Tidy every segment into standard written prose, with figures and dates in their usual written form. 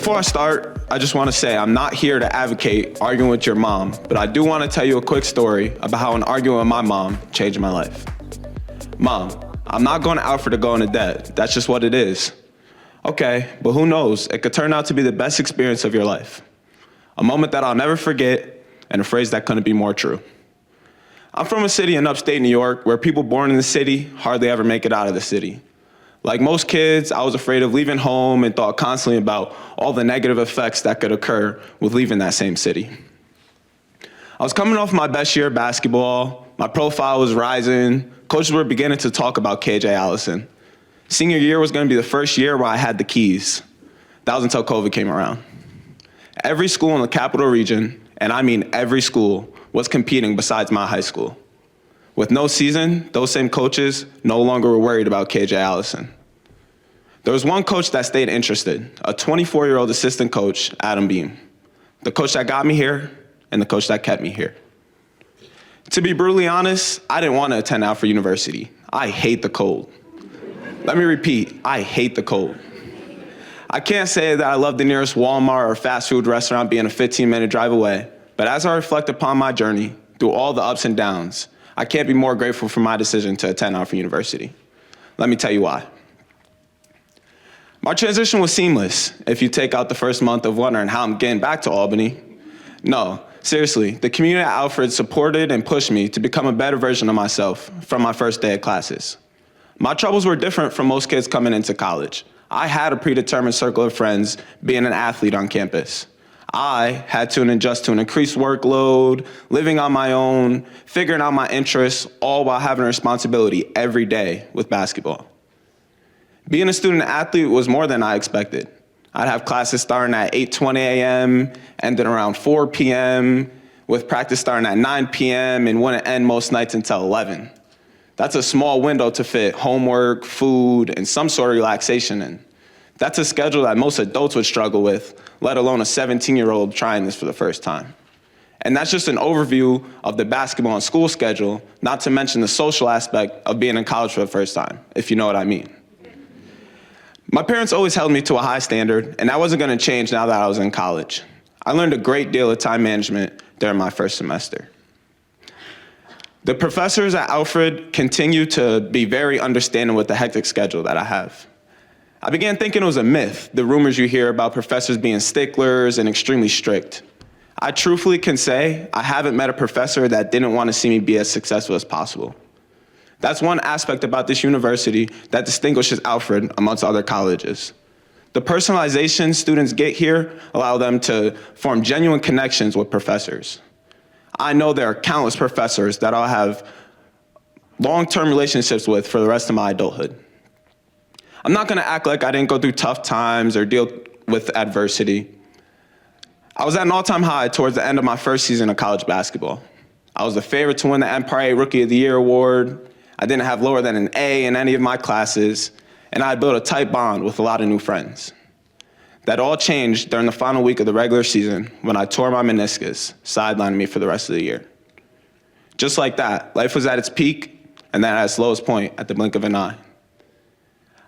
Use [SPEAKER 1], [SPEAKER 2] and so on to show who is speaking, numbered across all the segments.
[SPEAKER 1] Before I start, I just want to say I'm not here to advocate arguing with your mom, but I do want to tell you a quick story about how an argument with my mom changed my life. Mom, I'm not going to Alfred to go into debt. That's just what it is. Okay, but who knows? It could turn out to be the best experience of your life. A moment that I'll never forget, and a phrase that couldn't be more true. I'm from a city in upstate New York where people born in the city hardly ever make it out of the city. Like most kids, I was afraid of leaving home and thought constantly about all the negative effects that could occur with leaving that same city. I was coming off my best year of basketball, my profile was rising, coaches were beginning to talk about KJ Allison. Senior year was gonna be the first year where I had the keys. That was until COVID came around. Every school in the capital region, and I mean every school, was competing besides my high school. With no season, those same coaches no longer were worried about KJ Allison. There was one coach that stayed interested, a 24-year-old assistant coach, Adam Beam. The coach that got me here, and the coach that kept me here. To be brutally honest, I didn't want to attend Alfred University. I hate the cold. Let me repeat, I hate the cold. I can't say that I love the nearest Walmart or fast food restaurant being a 15-minute drive away, but as I reflect upon my journey through all the ups and downs, I can't be more grateful for my decision to attend Alfred University. Let me tell you why. My transition was seamless, if you take out the first month of wondering how I'm getting back to Albany. No, seriously, the community at Alfred supported and pushed me to become a better version of myself from my first day of classes. My troubles were different from most kids coming into college. I had a predetermined circle of friends being an athlete on campus. I had to adjust to an increased workload, living on my own, figuring out my interests, all while having a responsibility every day with basketball. Being a student athlete was more than I expected. I'd have classes starting at 8:20 a.m., ending around 4 p.m., with practice starting at 9 p.m. and wouldn't end most nights until 11. That's a small window to fit homework, food, and some sort of relaxation in. That's a schedule that most adults would struggle with, let alone a 17-year-old trying this for the first time. And that's just an overview of the basketball and school schedule, not to mention the social aspect of being in college for the first time, if you know what I mean. My parents always held me to a high standard, and that wasn't gonna change now that I was in college. I learned a great deal of time management during my first semester. The professors at Alfred continue to be very understanding with the hectic schedule that I have. I began thinking it was a myth, the rumors you hear about professors being sticklers and extremely strict. I truthfully can say I haven't met a professor that didn't want to see me be as successful as possible. That's one aspect about this university that distinguishes Alfred amongst other colleges. The personalization students get here allow them to form genuine connections with professors. I know there are countless professors that I'll have long-term relationships with for the rest of my adulthood. I'm not gonna act like I didn't go through tough times or deal with adversity. I was at an all-time high towards the end of my first season of college basketball. I was the favorite to win the Empire Rookie of the Year award. I didn't have lower than an A in any of my classes, and I had built a tight bond with a lot of new friends. That all changed during the final week of the regular season when I tore my meniscus, sidelining me for the rest of the year. Just like that, life was at its peak and then at its lowest point at the blink of an eye.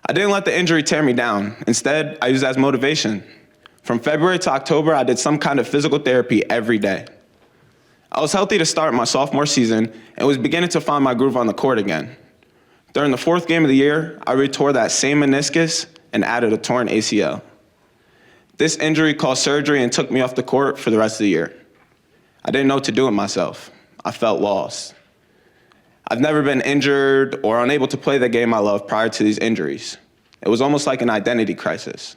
[SPEAKER 1] I didn't let the injury tear me down. Instead, I used it as motivation. From February to October, I did some kind of physical therapy every day. I was healthy to start my sophomore season and was beginning to find my groove on the court again. During the fourth game of the year, I retore that same meniscus and added a torn ACL. This injury caused surgery and took me off the court for the rest of the year. I didn't know what to do with myself. I felt lost. I've never been injured or unable to play the game I love prior to these injuries. It was almost like an identity crisis.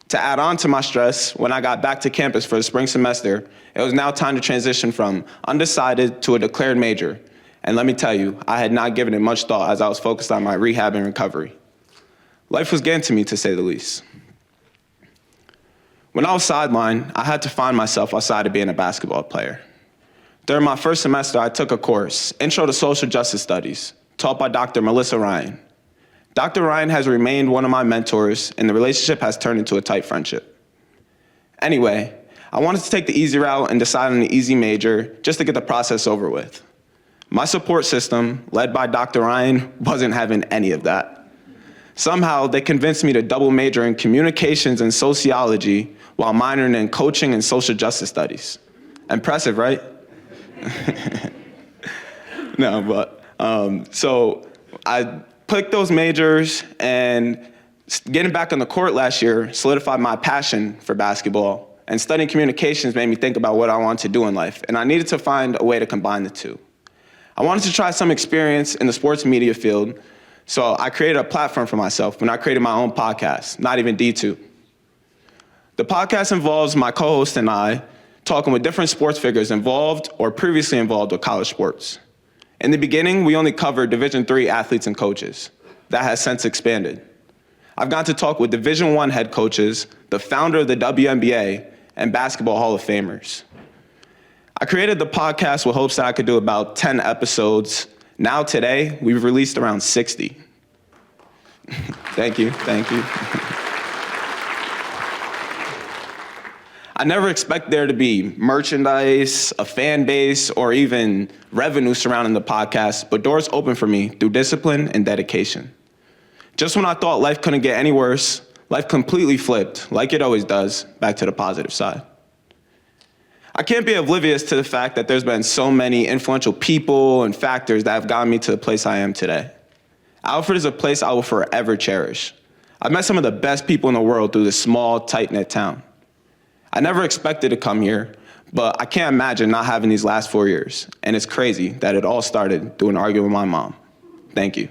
[SPEAKER 1] To add on to my stress, when I got back to campus for the spring semester, it was now time to transition from undecided to a declared major. And let me tell you, I had not given it much thought as I was focused on my rehab and recovery. Life was getting to me, to say the least. When I was sidelined, I had to find myself outside of being a basketball player. During my first semester, I took a course, Intro to Social Justice Studies, taught by Dr. Melissa Ryan. Dr. Ryan has remained one of my mentors, and the relationship has turned into a tight friendship. Anyway, I wanted to take the easy route and decide on an easy major just to get the process over with. My support system, led by Dr. Ryan, wasn't having any of that. Somehow, they convinced me to double major in communications and sociology while minoring in coaching and social justice studies. Impressive, right? No, but, so I picked those majors, and getting back on the court last year solidified my passion for basketball, and studying communications made me think about what I wanted to do in life, and I needed to find a way to combine the two. I wanted to try some experience in the sports media field, so I created a platform for myself when I created my own podcast, Not Even D2. The podcast involves my co-host and I talking with different sports figures involved or previously involved with college sports. In the beginning, we only covered Division III athletes and coaches. That has since expanded. I've gotten to talk with Division I head coaches, the founder of the WNBA, and basketball Hall of Famers. I created the podcast with hopes that I could do about 10 episodes. Now today, we've released around 60. Thank you. I never expect there to be merchandise, a fan base, or even revenue surrounding the podcast, but doors open for me through discipline and dedication. Just when I thought life couldn't get any worse, life completely flipped, like it always does, back to the positive side. I can't be oblivious to the fact that there's been so many influential people and factors that have gotten me to the place I am today. Alfred is a place I will forever cherish. I've met some of the best people in the world through this small, tight-knit town. I never expected to come here, but I can't imagine not having these last 4 years, and it's crazy that it all started through an argument with my mom. Thank you.